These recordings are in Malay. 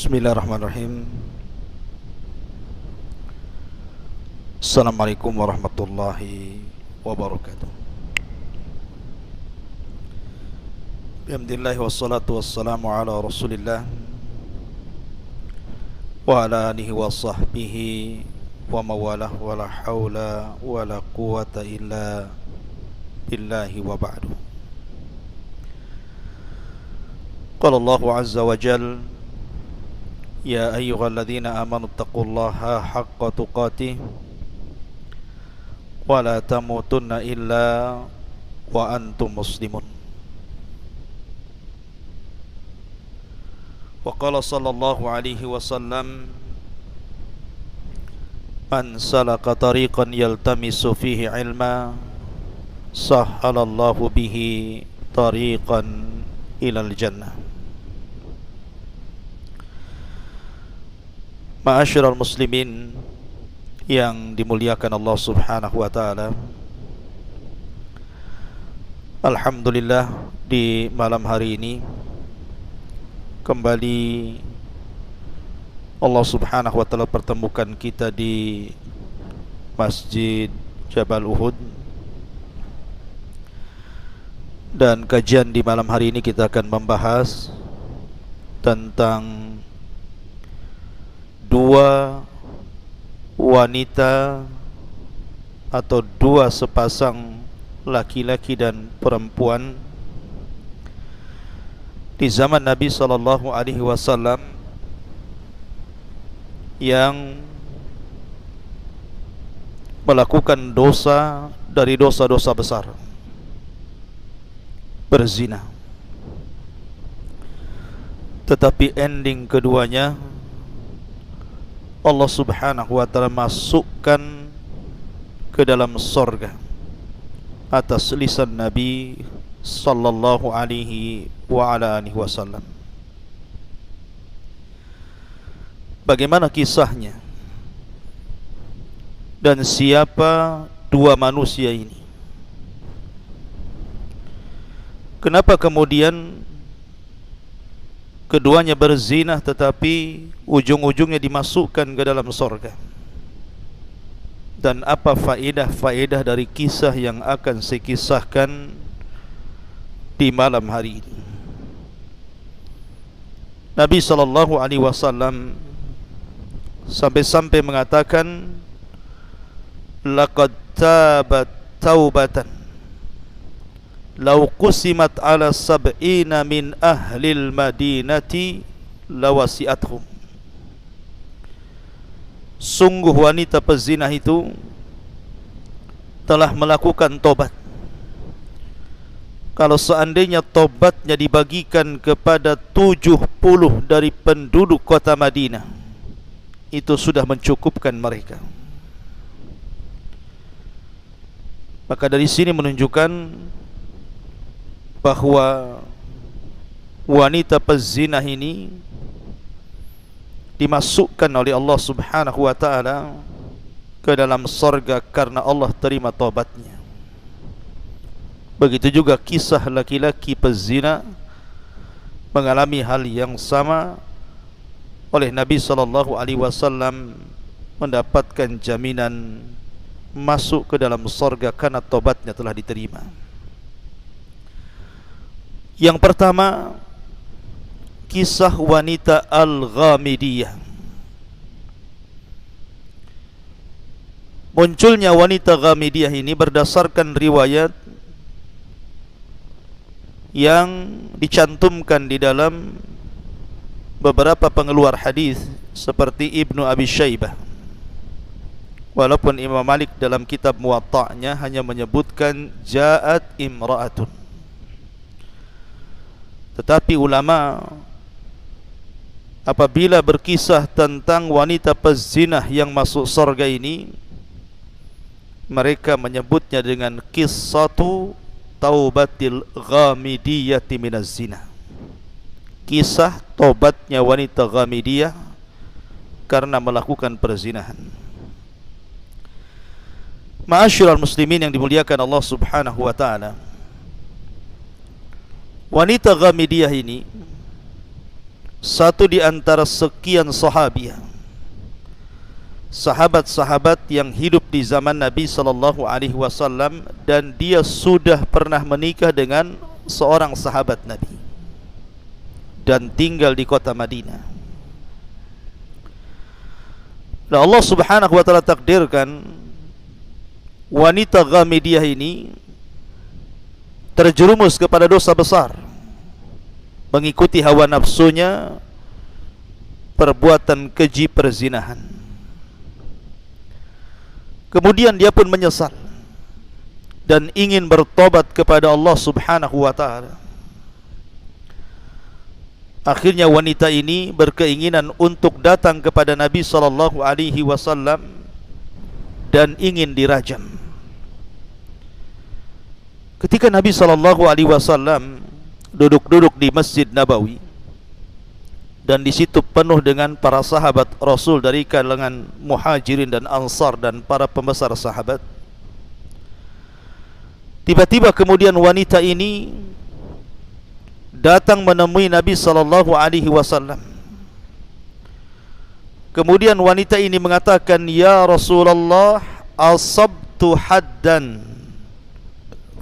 Bismillahirrahmanirrahim. Assalamualaikum warahmatullahi wabarakatuh. Alhamdulillah wassalatu wassalamu ala Rasulillah wa ala alihi wa sahbihi wa mawalah wa la hawla wa la quwata illa billahi wa ba'du. Qala Allahu azza wa jalla: Ya ayyuhalladzina amanu taqullaha haqqa tuqatih wa la tamutunna illa wa antum muslimun. Wa qala sallallahu alaihi wasallam: Man salaka tariqan yaltamisu fihi ilma sahhalallahu bihi tariqan ilal jannah. Ma'asyiral muslimin yang dimuliakan Allah Subhanahu wa taala. Alhamdulillah, di malam hari ini kembali Allah Subhanahu wa taala pertemukan kita di Masjid Jabal Uhud. Dan kajian di malam hari ini kita akan membahas tentang dua wanita atau dua sepasang laki-laki dan perempuan di zaman Nabi sallallahu alaihi wasallam yang melakukan dosa dari dosa-dosa besar, berzina. Tetapi ending keduanya Allah Subhanahu wa taala masukkan ke dalam surga atas lisan Nabi sallallahu alaihi wa ala alihi wasallam. Bagaimana kisahnya dan siapa dua manusia ini? Kenapa kemudian keduanya berzina tetapi ujung-ujungnya dimasukkan ke dalam surga? Dan apa faedah-faedah dari kisah yang akan saya kisahkan di malam hari ini? Nabi sallallahu alaihi wasallam sampai-sampai mengatakan, laqad tabat taubatan law qusimat ala sab'ina min ahlil madinati lawasi'athum. Sungguh wanita pezina itu telah melakukan tobat. Kalau seandainya tobatnya dibagikan kepada 70 dari penduduk kota Madinah, itu sudah mencukupkan mereka. Maka dari sini menunjukkan bahwa wanita pezina ini dimasukkan oleh Allah Subhanahu wa taala ke dalam surga karena Allah terima taubatnya. Begitu juga kisah laki-laki pezina mengalami hal yang sama, oleh Nabi sallallahu alaihi wasallam mendapatkan jaminan masuk ke dalam surga karena taubatnya telah diterima. Yang pertama, kisah wanita Al-Ghamidiyah. Munculnya wanita Ghamidiyah ini berdasarkan riwayat yang dicantumkan di dalam beberapa pengeluar hadis seperti Ibnu Abi Syaibah. Walaupun Imam Malik dalam kitab Muwatta'nya hanya menyebutkan ja'at imra'atun, tetapi ulama apabila berkisah tentang wanita pezinah yang masuk surga ini, mereka menyebutnya dengan qissatu taubatil ghamidiyati minaz zina. Kisah tobatnya wanita Ghamidiyah karena melakukan perzinahan. Ma'asyiral muslimin yang dimuliakan Allah Subhanahu wa taala, wanita Ghamidiyah ini satu di antara sekian sahabat-sahabat yang hidup di zaman Nabi SAW, dan dia sudah pernah menikah dengan seorang sahabat Nabi dan tinggal di kota Madinah. Nah, Allah Subhanahu wa taala takdirkan wanita Ghamidiyah ini terjerumus kepada dosa besar, mengikuti hawa nafsunya, perbuatan keji perzinahan. Kemudian dia pun menyesal dan ingin bertobat kepada Allah Subhanahu wa taala. Akhirnya wanita ini berkeinginan untuk datang kepada Nabi sallallahu alaihi wasallam dan ingin dirajam. Ketika Nabi sallallahu alaihi wasallam duduk-duduk di Masjid Nabawi, dan di situ penuh dengan para sahabat Rasul dari kalangan Muhajirin dan Ansar dan para pembesar sahabat, tiba-tiba kemudian wanita ini datang menemui Nabi sallallahu alaihi wasallam. Kemudian wanita ini mengatakan, "Ya Rasulullah, asabtu haddan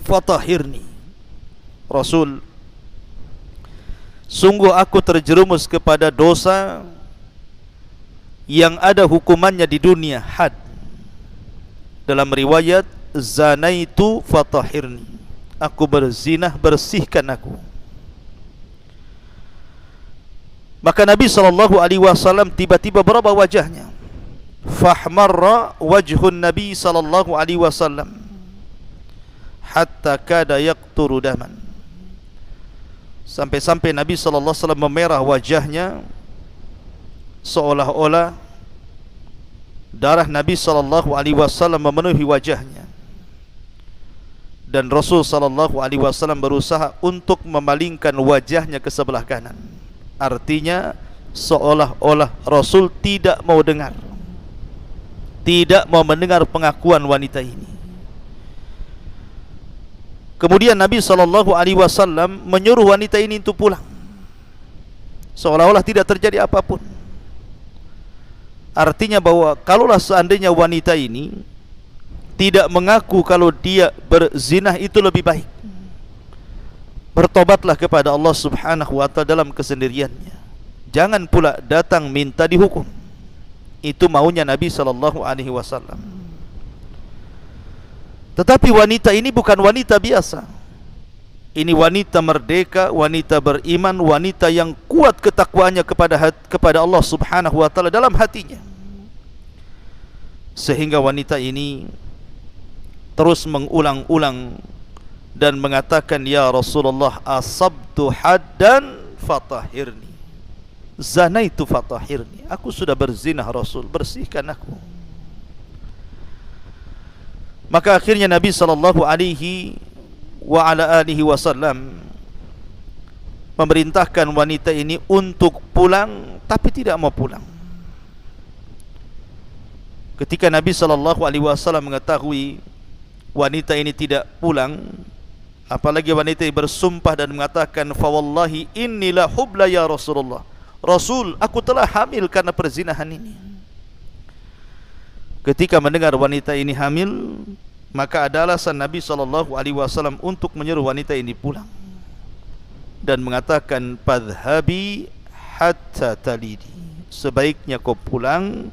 fatahirni." Rasul, sungguh aku terjerumus kepada dosa yang ada hukumannya di dunia, had. Dalam riwayat, zanaitu fatahirni, aku berzinah, bersihkan aku. Maka Nabi SAW tiba-tiba berubah wajahnya. Fahmarra wajhun Nabi SAW hatta kada yaqturu daman. Sampai-sampai Nabi SAW memerah wajahnya, seolah-olah darah Nabi SAW memenuhi wajahnya. Dan Rasul SAW berusaha untuk memalingkan wajahnya ke sebelah kanan. Artinya seolah-olah Rasul tidak mau dengar, tidak mau mendengar pengakuan wanita ini. Kemudian Nabi SAW menyuruh wanita ini untuk pulang, seolah-olah tidak terjadi apapun. Artinya bahwa kalaulah seandainya wanita ini tidak mengaku kalau dia berzinah, itu lebih baik. Bertobatlah kepada Allah Subhanahu wa ta'ala dalam kesendiriannya. Jangan pula datang minta dihukum. Itu maunya Nabi SAW. Tetapi wanita ini bukan wanita biasa. Ini wanita merdeka, wanita beriman, wanita yang kuat ketakwaannya kepada Allah Subhanahu wa ta'ala dalam hatinya. Sehingga wanita ini terus mengulang-ulang dan mengatakan, "Ya Rasulullah, asabtu haddan fatahirni, zanaitu fatahirni." Aku sudah berzinah Rasul, bersihkan aku. Maka akhirnya Nabi SAW memerintahkan wanita ini untuk pulang, tapi tidak mau pulang. Ketika Nabi SAW mengetahui wanita ini tidak pulang, apalagi wanita ini bersumpah dan mengatakan, "Fa wallahi inni la hubla ya Rasulullah." Rasul, aku telah hamil karena perzinahan ini. Ketika mendengar wanita ini hamil, maka ada alasan Nabi SAW untuk menyuruh wanita ini pulang dan mengatakan, "Fadhhabi hatta talidi." Sebaiknya kau pulang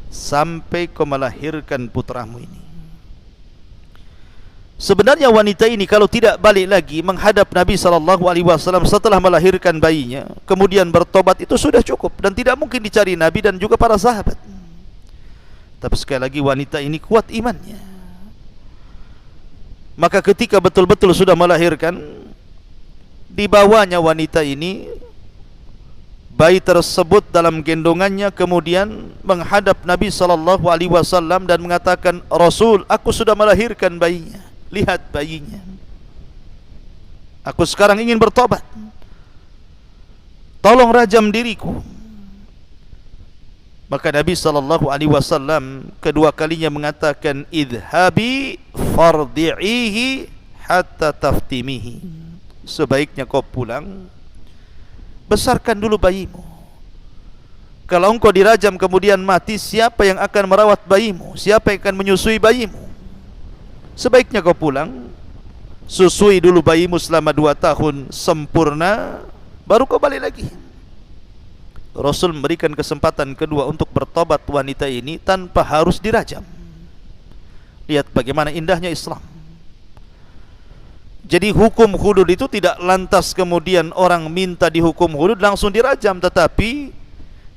sampai kau melahirkan putramu ini. Sebenarnya wanita ini kalau tidak balik lagi menghadap Nabi SAW setelah melahirkan bayinya, kemudian bertobat, itu sudah cukup dan tidak mungkin dicari Nabi dan juga para sahabat. Tapi sekali lagi wanita ini kuat imannya. Maka ketika betul-betul sudah melahirkan, dibawanya wanita ini bayi tersebut dalam gendongannya, kemudian menghadap Nabi SAW dan mengatakan, "Rasul, aku sudah melahirkan bayinya. Lihat bayinya. Aku sekarang ingin bertobat. Tolong rajam diriku." Maka Nabi SAW kedua kalinya mengatakan, "Idhabi fardi'ihi hatta taftimihi." Sebaiknya kau pulang besarkan dulu bayimu. Kalau engkau dirajam kemudian mati, siapa yang akan merawat bayimu? Siapa yang akan menyusui bayimu? Sebaiknya kau pulang, susui dulu bayimu selama 2 tahun sempurna, baru kau balik lagi. Rasul memberikan kesempatan kedua untuk bertobat wanita ini tanpa harus dirajam. Lihat bagaimana indahnya Islam. Jadi hukum hudud itu tidak lantas kemudian orang minta dihukum hudud langsung dirajam, tetapi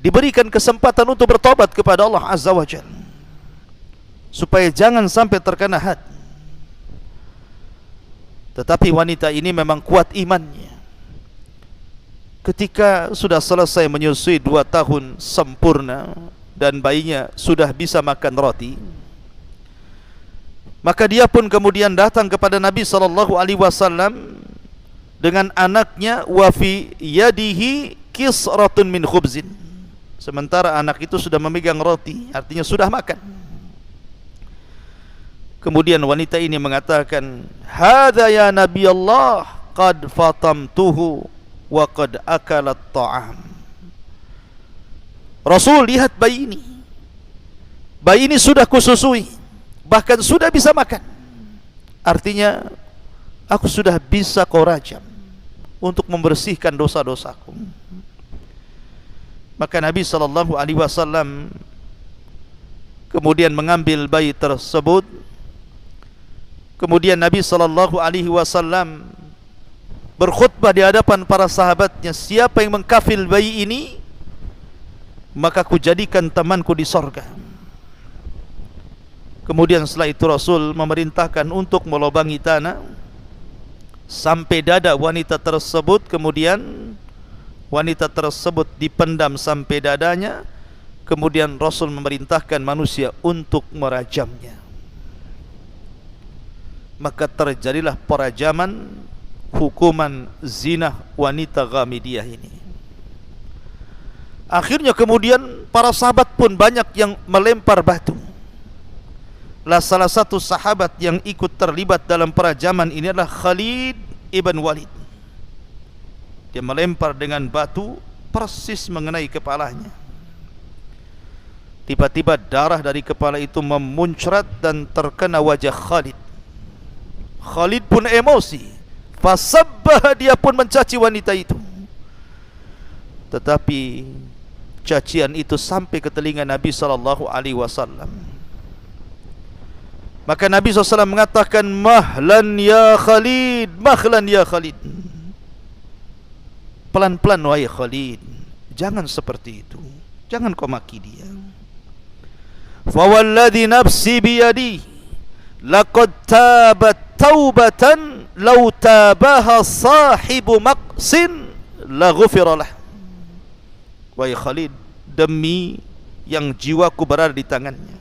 diberikan kesempatan untuk bertobat kepada Allah Azza wa Jalla, supaya jangan sampai terkena had. Tetapi wanita ini memang kuat imannya. Ketika sudah selesai menyusui 2 tahun sempurna dan bayinya sudah bisa makan roti, maka dia pun kemudian datang kepada Nabi SAW dengan anaknya, wa fi yadihi kisratun min khubzin. Sementara anak itu sudah memegang roti, artinya sudah makan. Kemudian wanita ini mengatakan, "Hadza ya Nabi Allah, qad fatamtuhu wa qad akalat ta'am." Rasul, lihat bayi ini. Bayi ini sudah kususui, bahkan sudah bisa makan. Artinya aku sudah bisa kau rajam untuk membersihkan dosa-dosaku. Maka Nabi SAW kemudian mengambil bayi tersebut. Kemudian Nabi SAW berkhutbah di hadapan para sahabatnya, siapa yang mengkafil bayi ini, maka ku jadikan temanku di sorga. Kemudian setelah itu Rasul memerintahkan untuk melobangi tanah sampai dada wanita tersebut. Kemudian wanita tersebut dipendam sampai dadanya. Kemudian Rasul memerintahkan manusia untuk merajamnya. Maka terjadilah perajaman, hukuman zina wanita Ghamidiyah ini. Akhirnya kemudian para sahabat pun banyak yang melempar batu. Salah satu sahabat yang ikut terlibat dalam perajaman ini adalah Khalid ibn Walid. Dia melempar dengan batu persis mengenai kepalanya. Tiba-tiba darah dari kepala itu memuncrat dan terkena wajah Khalid. Khalid pun emosi, fasabbah, dia pun mencaci wanita itu. Tetapi cacian itu sampai ke telinga Nabi SAW. Maka Nabi SAW mengatakan, "Mahlan ya Khalid, mahlan ya Khalid." Pelan-pelan wahai Khalid, jangan seperti itu, jangan kau maki dia. Fa walladhi nafsi biyadi laqad tabat taubatan law tabaha sahibu maqsin la ghufira lah. Wahai Khalid, demi yang jiwaku berada di tangannya,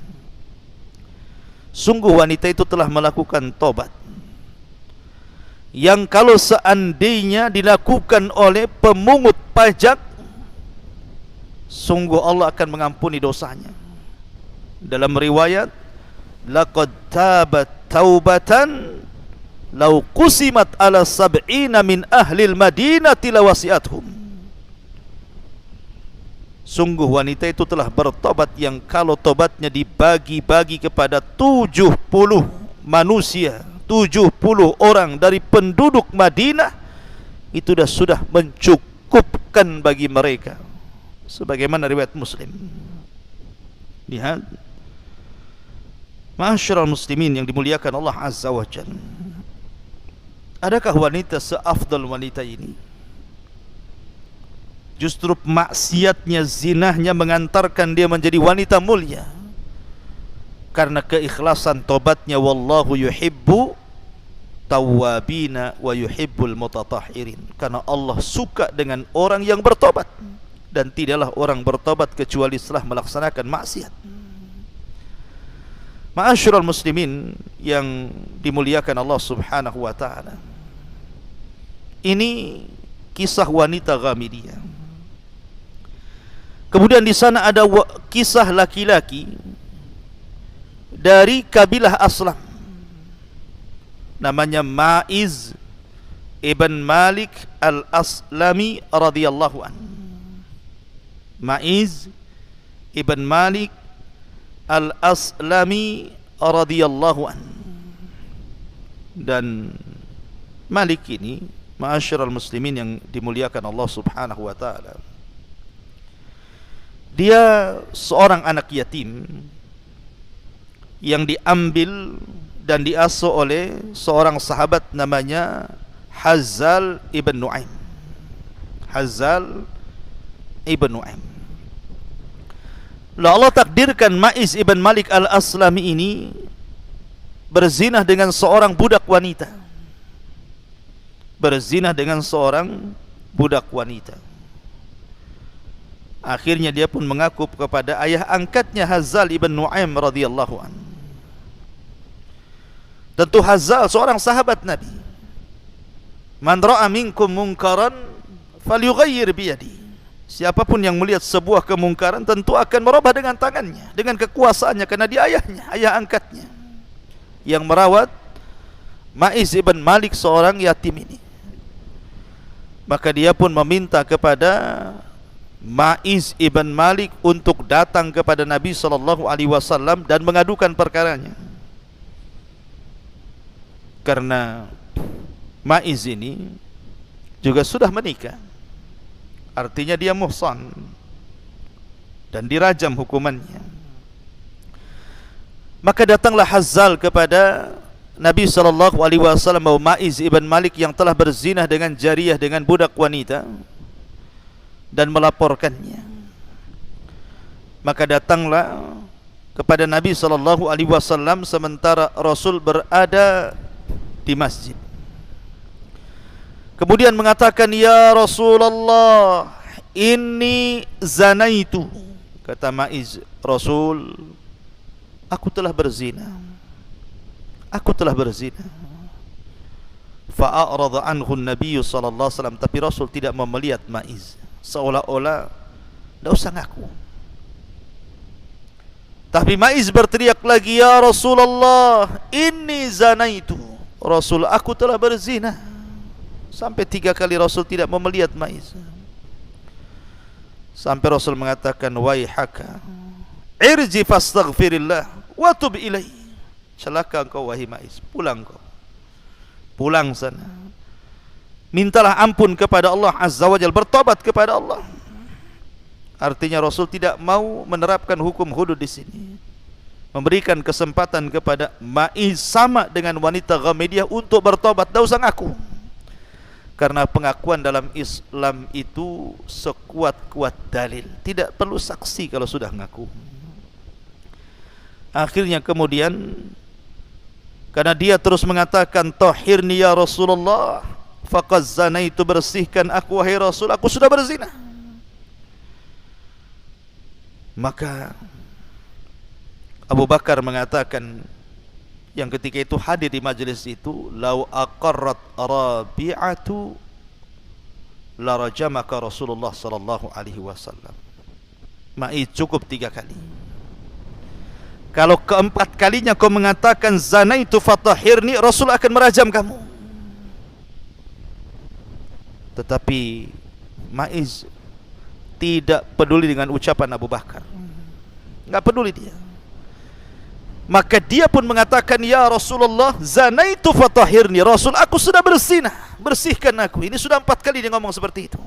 sungguh wanita itu telah melakukan tobat yang kalau seandainya dilakukan oleh pemungut pajak, sungguh Allah akan mengampuni dosanya. Dalam riwayat, laqad tabat taubatan law qusimat ala sab'ina min ahlil madinati lawasi'athum. Sungguh wanita itu telah bertobat yang kalau tobatnya dibagi-bagi kepada 70 manusia, 70 orang dari penduduk Madinah, itu sudah mencukupkan bagi mereka. Sebagaimana riwayat Muslim. Lihat, ma'asyiral muslimin yang dimuliakan Allah Azza wa Jalla, adakah wanita seafdal wanita ini? Justru maksiatnya, zinahnya mengantarkan dia menjadi wanita mulia karena keikhlasan tobatnya. Wallahu yuhibbu tawwabina wa yuhibbul mutatahhirin. Karena Allah suka dengan orang yang bertobat, dan tidaklah orang bertobat kecuali setelah melaksanakan maksiat. Ma'asyiral muslimin yang dimuliakan Allah Subhanahu wa taala, ini kisah wanita Ghamidiyah. Kemudian di sana ada kisah laki-laki dari kabilah Aslam, namanya Ma'iz ibn Malik al-Aslami radhiyallahu an. Ma'iz ibn Malik al-Aslami radhiyallahu an. Dan Malik ini, ma'asyiral muslimin yang dimuliakan Allah Subhanahu wa taala, dia seorang anak yatim yang diambil dan diasuh oleh seorang sahabat namanya Hazzal ibn Nu'aim. Hazzal ibn Nu'aim. Lalu Allah takdirkan Ma'iz ibn Malik al-Aslami ini berzinah dengan seorang budak wanita. Berzinah dengan seorang budak wanita. Akhirnya dia pun mengaku kepada ayah angkatnya Hazzal ibn Nu'aim radhiyallahu an. Tentu Hazzal seorang sahabat Nabi. Man ra'a minkum munkaran falyughayyir biyadi. Siapapun yang melihat sebuah kemungkaran tentu akan merubah dengan tangannya, dengan kekuasaannya, karena dia ayahnya, ayah angkatnya yang merawat Ma'iz ibn Malik seorang yatim ini. Maka dia pun meminta kepada Ma'iz ibn Malik untuk datang kepada Nabi SAW dan mengadukan perkaranya. Karena Ma'iz ini juga sudah menikah, artinya dia muhsan dan dirajam hukumannya. Maka datanglah Hazzal kepada Nabi SAW bahwa Ma'iz ibn Malik yang telah berzinah dengan jariyah, dengan budak wanita, dan melaporkannya. Maka datanglah kepada Nabi SAW sementara Rasul berada di masjid. Kemudian mengatakan, ya Rasulullah, inni zanaitu. Kata Ma'iz, Rasul, aku telah berzina. Aku telah berzina. Fa'arada anhu Nabi SAW. Tapi Rasul tidak mau melihat Ma'iz, seolah-olah tidak usah ngaku. Tapi Ma'iz berteriak lagi, ya Rasulullah, inni zanaitu. Rasul, aku telah berzina. Sampai 3 kali Rasul tidak mau melihat Ma'iz. Sampai Rasul mengatakan, waihaka, irji fastaghfirillah wa tub ilai. Celaka engkau wahai Ma'iz, pulang kau, pulang sana, mintalah ampun kepada Allah Azza wa Jalla, bertobat kepada Allah. Artinya Rasul tidak mau menerapkan hukum hudud di sini, memberikan kesempatan kepada Ma'iz sama dengan wanita Ghamidiyah untuk bertobat, tidak usah ngaku. Karena pengakuan dalam Islam itu sekuat-kuat dalil, tidak perlu saksi kalau sudah ngaku. Akhirnya kemudian, karena dia terus mengatakan, tahhirni ya Rasulullah, faqad zanaitu, bersihkan aku wahai Rasul, aku sudah berzina. Maka Abu Bakar mengatakan, yang ketika itu hadir di majelis itu, lau aqarrat Rabi'atu la rajamaka Rasulullah sallallahu alaihi wasallam. Ma'iz cukup 3 kali. Kalau keempat kalinya kau mengatakan zanaitu fatahhirni, Rasul akan merajam kamu. Tetapi Ma'iz tidak peduli dengan ucapan Abu Bakar, enggak peduli dia. Maka dia pun mengatakan, ya Rasulullah, zanaitu fatahhirni. Rasul, aku sudah berzinah, bersihkan aku. Ini sudah 4 kali dia ngomong seperti itu.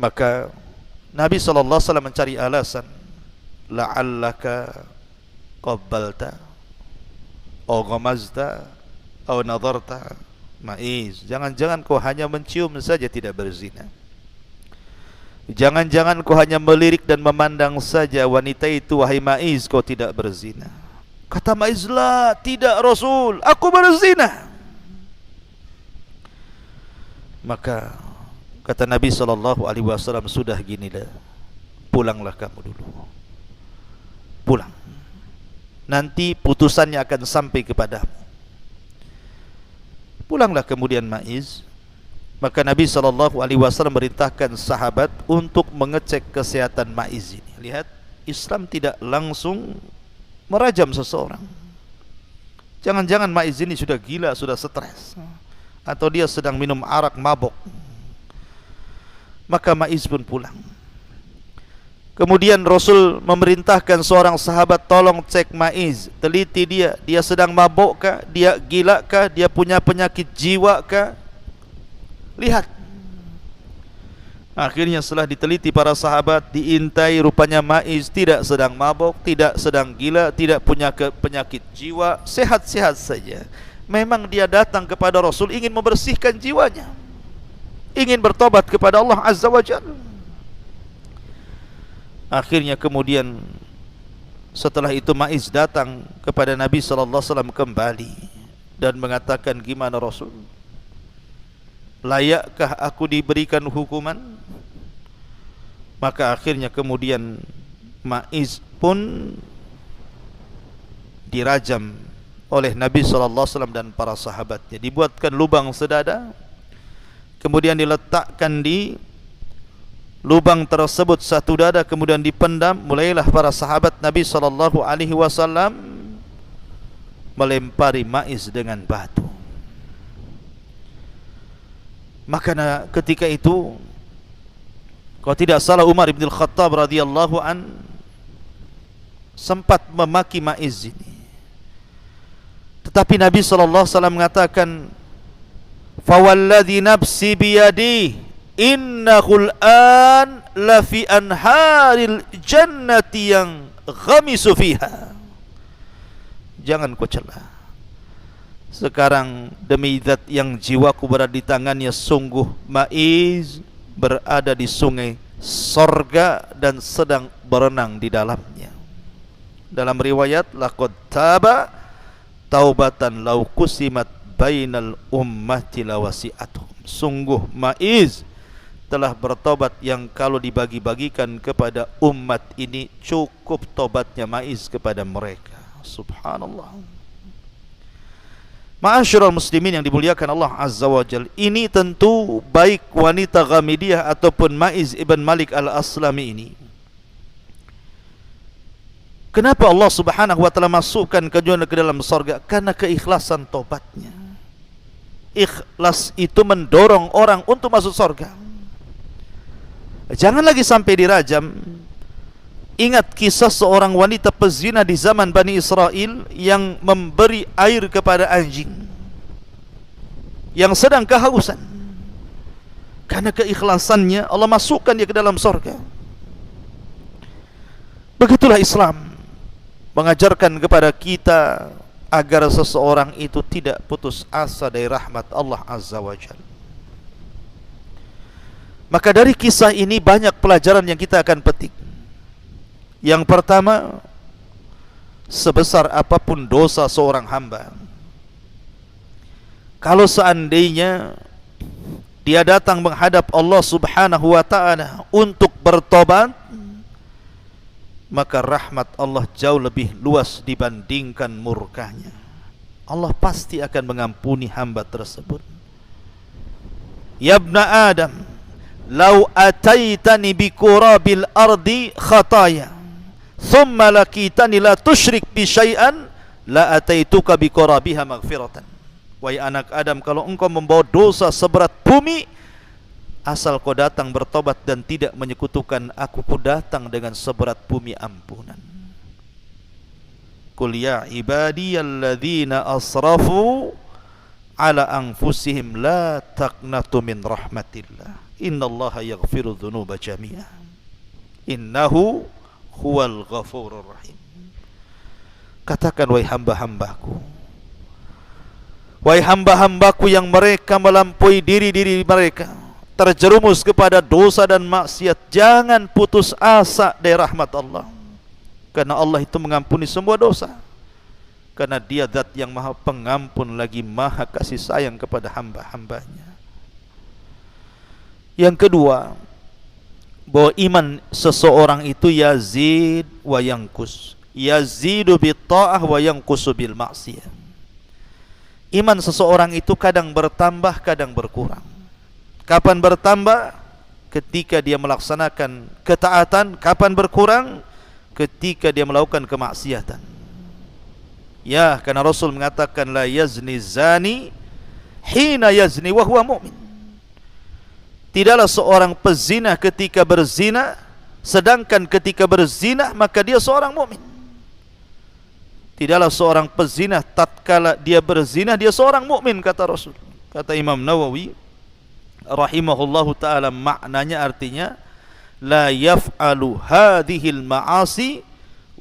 Maka Nabi SAW mencari alasan, la'allaka qabbalta aw ghamazta aw nadarta. Ma'iz, jangan-jangan kau hanya mencium saja, tidak berzina. Jangan-jangan kau hanya melirik dan memandang saja wanita itu, wahai Ma'iz, kau tidak berzina. Kata Ma'iz, la, tidak Rasul, aku berzina. Maka kata Nabi SAW, sudah ginilah, pulanglah kamu dulu, pulang, nanti putusannya akan sampai kepadamu. Pulanglah kemudian Ma'iz. Maka Nabi SAW merintahkan sahabat untuk mengecek kesehatan Ma'iz ini. Lihat, Islam tidak langsung merajam seseorang, Jangan-jangan Maiz ini sudah gila, sudah stres, atau dia sedang minum arak mabok. Maka Maiz pun pulang. Kemudian Rasul memerintahkan seorang sahabat, tolong cek Maiz, teliti dia sedang mabuk kah, dia gila kah, dia punya penyakit jiwa kah, lihat. Akhirnya setelah diteliti para sahabat, diintai, rupanya Maiz tidak sedang mabuk, tidak sedang gila, tidak punya penyakit jiwa, sehat-sehat saja. Memang dia datang kepada Rasul ingin membersihkan jiwanya, ingin bertobat kepada Allah Azza wa Jalla. Akhirnya kemudian setelah itu Maiz datang kepada Nabi sallallahu alaihi wasallam kembali dan mengatakan, gimana Rasul? Layakkah aku diberikan hukuman? Maka akhirnya kemudian Maiz pun dirajam oleh Nabi sallallahu alaihi wasallam dan para sahabatnya. Dibuatkan lubang sedada, kemudian diletakkan di lubang tersebut satu dada, kemudian dipendam. Mulailah para sahabat Nabi sallallahu alaihi wasallam melempari Maiz dengan batu. Maka ketika itu, kalau tidak salah, Umar bin Khattab radhiyallahu an sempat memaki Maiz ini. Tetapi Nabi sallallahu alaihi wasallam mengatakan, "Fawalladzi nafsi biyadihi innahul an la fi anharil jannati yang ghamisu fiha." Jangan kau celah. Sekarang demi zat yang jiwaku berada di tangannya, sungguh Maiz berada di sungai sorga dan sedang berenang di dalamnya. Dalam riwayat, laqad taba taubatan law kusimat bainal ummati lawasi'atuhum. Sungguh Maiz telah bertobat yang kalau dibagi-bagikan kepada umat ini cukup tobatnya Maiz kepada mereka. Subhanallah. Ma'asyiral muslimin yang dimuliakan Allah Azza wa Jalla, ini tentu baik wanita Ghamidiyah ataupun Maiz ibn Malik al-Aslami ini, kenapa Allah Subhanahu wa taala masukkan ke dalam surga? Karena keikhlasan tobatnya. Ikhlas itu mendorong orang untuk masuk surga. Jangan lagi sampai dirajam. Ingat kisah seorang wanita pezina di zaman Bani Israel yang memberi air kepada anjing yang sedang kehausan. Karena keikhlasannya Allah masukkan dia ke dalam surga. Begitulah Islam mengajarkan kepada kita agar seseorang itu tidak putus asa dari rahmat Allah Azza wa Jalla. Maka dari kisah ini banyak pelajaran yang kita akan petik. Yang pertama, sebesar apapun dosa seorang hamba, kalau seandainya dia datang menghadap Allah Subhanahu wa taala untuk bertobat, maka rahmat Allah jauh lebih luas dibandingkan murkanya. Allah pasti akan mengampuni hamba tersebut. Ya ibna Adam, lau ataitani bi qurabil ardi khataya thumma lakitani la tusyrik bi syai'an la ataituka bi qurabiha maghfiratan. Wahai anak Adam, kalau engkau membawa dosa seberat bumi, asal kau datang bertobat dan tidak menyekutukan aku, ku datang dengan seberat bumi ampunan. Qul ya ibadiyalladzina asrafu ala anfusihim la taqnatu min rahmatillah innallaha yaghfiru dzunuba jami'a innahu huwal ghafurur rahim. Katakan, wahai hamba-hambaku, wahai hamba-hambaku yang mereka melampaui diri mereka, terjerumus kepada dosa dan maksiat, jangan putus asa dari rahmat Allah, karena Allah itu mengampuni semua dosa, karena Dia zat yang maha pengampun lagi maha kasih sayang kepada hamba-hambanya. Yang kedua, bahwa iman seseorang itu yazid wa yanqus, yazidu bit ta'ah wa yanqusu bil maksiyah. Iman seseorang itu kadang bertambah, kadang berkurang. Kapan bertambah? Ketika dia melaksanakan ketaatan. Kapan berkurang? Ketika dia melakukan kemaksiatan. Ya, karena Rasul mengatakan la yazni zani hina yazni wa huwa mu'min. Tidaklah seorang pezina ketika berzina, sedangkan ketika berzina maka dia seorang mukmin. Tidaklah seorang pezina tatkala dia berzina dia seorang mukmin, kata Rasul. Kata Imam Nawawi rahimahullahu taala, maknanya artinya la yaf'alu hadhil ma'asi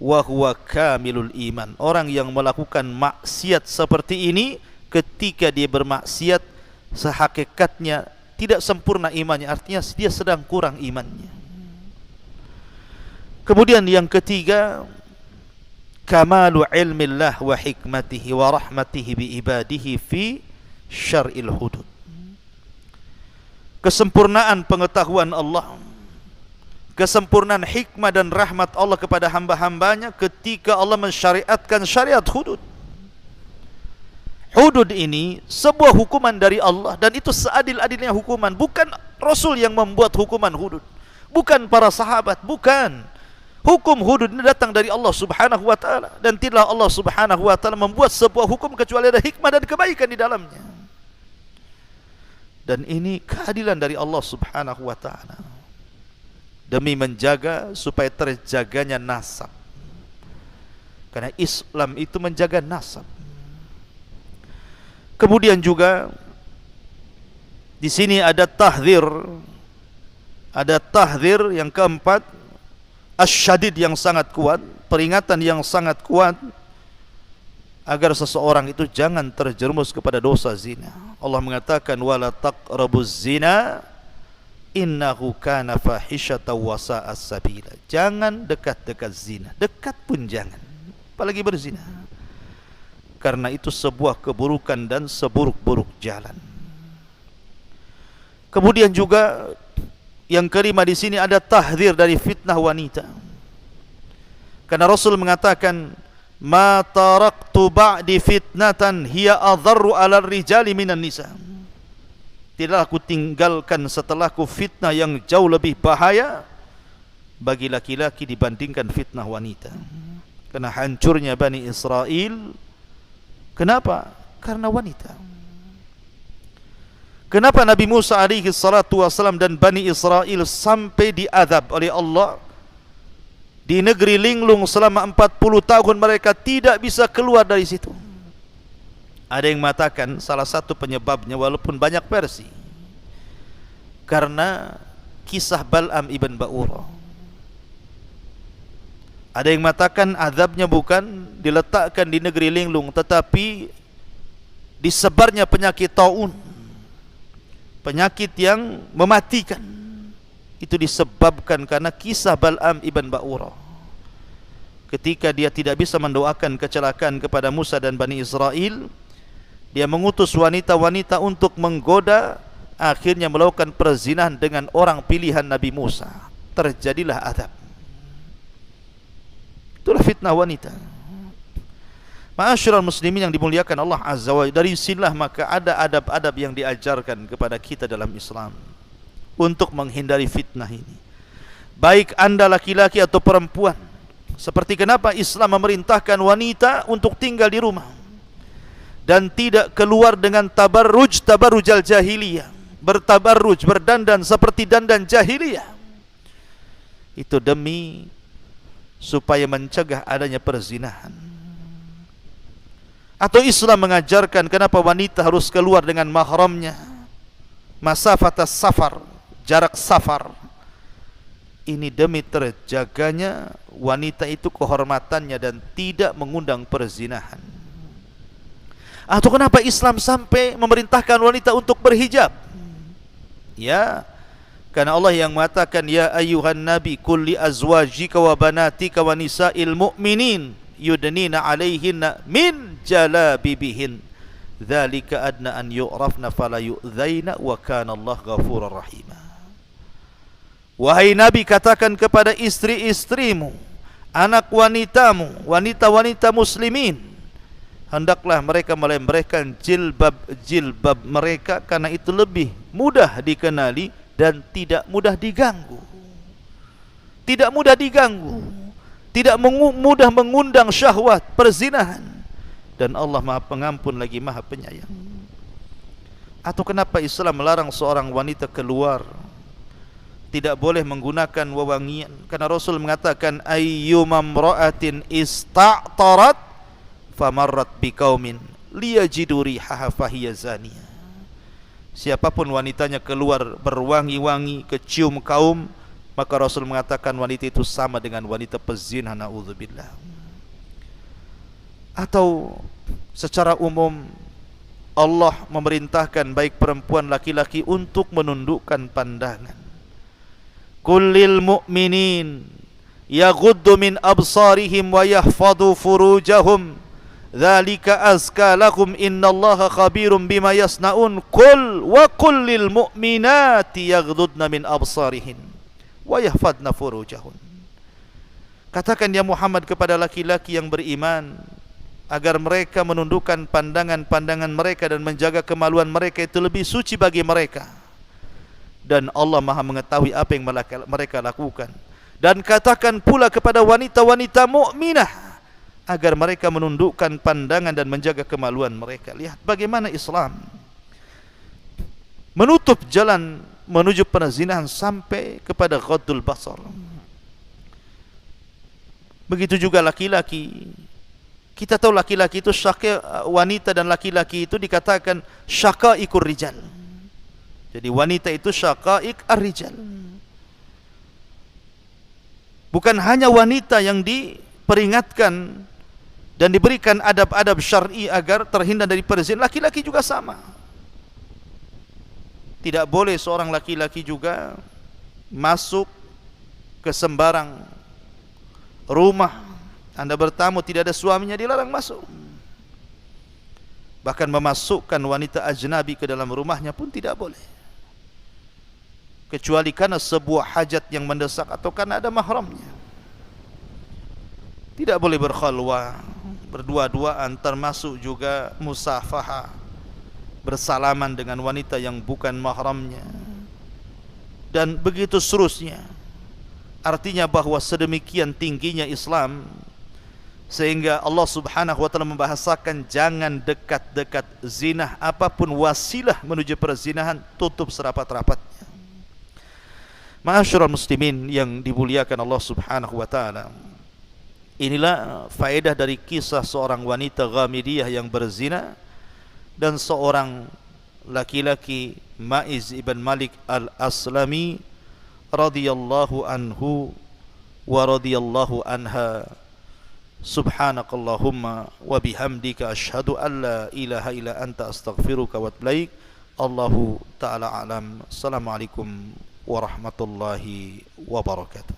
wa huwa kamilul iman. Orang yang melakukan maksiat seperti ini ketika dia bermaksiat sehakikatnya tidak sempurna imannya, artinya dia sedang kurang imannya. Kemudian yang ketiga, kamalu ilmillah wa hikmatihi wa rahmatihi bi ibadihi fi syar'il hudud. Kesempurnaan pengetahuan Allah, kesempurnaan hikmah dan rahmat Allah kepada hamba-hambanya ketika Allah mensyariatkan syariat hudud. Hudud ini sebuah hukuman dari Allah, dan itu seadil-adilnya hukuman. Bukan Rasul yang membuat hukuman hudud, bukan para sahabat, bukan. Hukum hudud ini datang dari Allah subhanahu wa ta'ala, dan tidaklah Allah subhanahu wa ta'ala membuat sebuah hukum kecuali ada hikmah dan kebaikan di dalamnya. Dan ini keadilan dari Allah subhanahu wa ta'ala demi menjaga supaya terjaganya nasab, karena Islam itu menjaga nasab. Kemudian juga di sini ada tahdzir, yang keempat, asyadid, yang sangat kuat, peringatan yang sangat kuat agar seseorang itu jangan terjerumus kepada dosa zina. Allah mengatakan wala taqrabuz zina innahu kana fahisyatan wa sa'a sabila. Jangan dekat-dekat zina, dekat pun jangan, apalagi berzina, karena itu sebuah keburukan dan seburuk-buruk jalan. Kemudian juga yang kelima di sini ada tahdzir dari fitnah wanita. Karena Rasul mengatakan, "Ma taraktu ba'di fitnatan hiya adharru 'alal rijali minan nisa." Tidaklah aku tinggalkan setelahku fitnah yang jauh lebih bahaya bagi laki-laki dibandingkan fitnah wanita. Karena hancurnya Bani Israel, kenapa? Karena wanita. Kenapa Nabi Musa alaihi salatu wasalam dan Bani Israel sampai diazab oleh Allah di negeri linglung selama 40 tahun, mereka tidak bisa keluar dari situ? Ada yang mengatakan salah satu penyebabnya, walaupun banyak versi, karena kisah Bal'am ibn Ba'urah. Ada yang mengatakan azabnya bukan diletakkan di negeri linglung, tetapi disebarnya penyakit taun, penyakit yang mematikan. Itu disebabkan karena kisah Bal'am ibn Ba'urah. Ketika dia tidak bisa mendoakan kecelakaan kepada Musa dan Bani Israel, dia mengutus wanita-wanita untuk menggoda, akhirnya melakukan perzinahan dengan orang pilihan Nabi Musa. Terjadilah azab. Itulah fitnah wanita. Ma'asyiral muslimin yang dimuliakan Allah Azza wa Jalla, dari sinilah maka ada adab-adab yang diajarkan kepada kita dalam Islam untuk menghindari fitnah ini, baik anda laki-laki atau perempuan. Seperti kenapa Islam memerintahkan wanita untuk tinggal di rumah dan tidak keluar dengan tabarrujal jahiliyah, bertabarruj, berdandan seperti dandan jahiliyah. Itu demi supaya mencegah adanya perzinahan. Atau Islam mengajarkan kenapa wanita harus keluar dengan mahramnya, masafatas safar, jarak safar. Ini demi terjaganya wanita itu kehormatannya dan tidak mengundang perzinahan. Atau kenapa Islam sampai memerintahkan wanita untuk berhijab? Ya, karena Allah yang mengatakan, ya ayyuhan nabi kulli azwajika wa banatika wa nisa'il mu'minin yudnina 'alaihinna min jalabibihin dzalika adna an yu'rafna fala yu'dzaina wa kana Allah ghafurur rahim. Wahai Nabi, katakan kepada istri-istrimu, anak wanitamu, wanita-wanita muslimin, hendaklah mereka melemparkan jilbab mereka, karena itu lebih mudah dikenali dan tidak mudah diganggu. Tidak mudah diganggu, tidak mudah mengundang syahwat perzinahan. dan Allah Maha Pengampun lagi Maha Penyayang. Atau kenapa Islam melarang seorang wanita keluar, tidak boleh menggunakan wewangian? Karena Rasul mengatakan, ayyumam ra'atin ista'tarat famarrat biqaumin liyajidu rihaha fahiya zaniyah. Siapapun wanitanya keluar berwangi-wangi, kecium kaum, maka Rasul mengatakan wanita itu sama dengan wanita pezina, na'udzubillah. Atau secara umum Allah memerintahkan baik perempuan laki-laki untuk menundukkan pandangan. Kullil mu'minin yaghuddu min absarihim wa yahfadhu furujahum dzalika azka lahum innallaha khabirum bima yasnaun. Qul wa kullil mu'minati yaghdudna min absarihin wa yahfadna furujahun. Katakan ya Muhammad kepada laki-laki yang beriman agar mereka menundukkan pandangan-pandangan mereka dan menjaga kemaluan mereka, itu lebih suci bagi mereka, dan Allah Maha mengetahui apa yang mereka lakukan. Dan katakan pula kepada wanita-wanita mukminah agar mereka menundukkan pandangan dan menjaga kemaluan mereka. Lihat bagaimana Islam menutup jalan menuju perzinahan sampai kepada ghaddul basar. Begitu juga laki-laki. Kita tahu laki-laki itu wanita dan laki-laki itu dikatakan syaqaiqur rijal. Jadi wanita itu syaqaiq ar-rijal. Bukan hanya wanita yang diperingatkan dan diberikan adab-adab syar'i agar terhindar dari perzinahan, laki-laki juga sama. Tidak boleh seorang laki-laki juga masuk ke sembarang rumah. Anda bertamu tidak ada suaminya, dilarang masuk. Bahkan memasukkan wanita ajnabi ke dalam rumahnya pun tidak boleh, kecuali karena sebuah hajat yang mendesak atau karena ada mahramnya. Tidak boleh berkhalwah, berdua-duaan, termasuk juga musafaha, bersalaman dengan wanita yang bukan mahramnya, dan begitu seterusnya. Artinya bahwa sedemikian tingginya Islam sehingga Allah Subhanahu wa taala membahasakan jangan dekat-dekat zina. Apapun wasilah menuju perzinahan, tutup serapat-rapatnya. Ma'asyiral muslimin yang dimuliakan Allah Subhanahu wa taala, inilah faedah dari kisah seorang wanita Ghamidiyah yang berzina dan seorang laki-laki Ma'iz ibn Malik al-Aslami radhiyallahu anhu wa radhiyallahu anha. Subhanakallahumma wa bihamdika asyhadu an la ilaha illa anta astaghfiruka wa atubu ilaik. Allahu ta'ala alam. Assalamualaikum warahmatullahi wabarakatuh.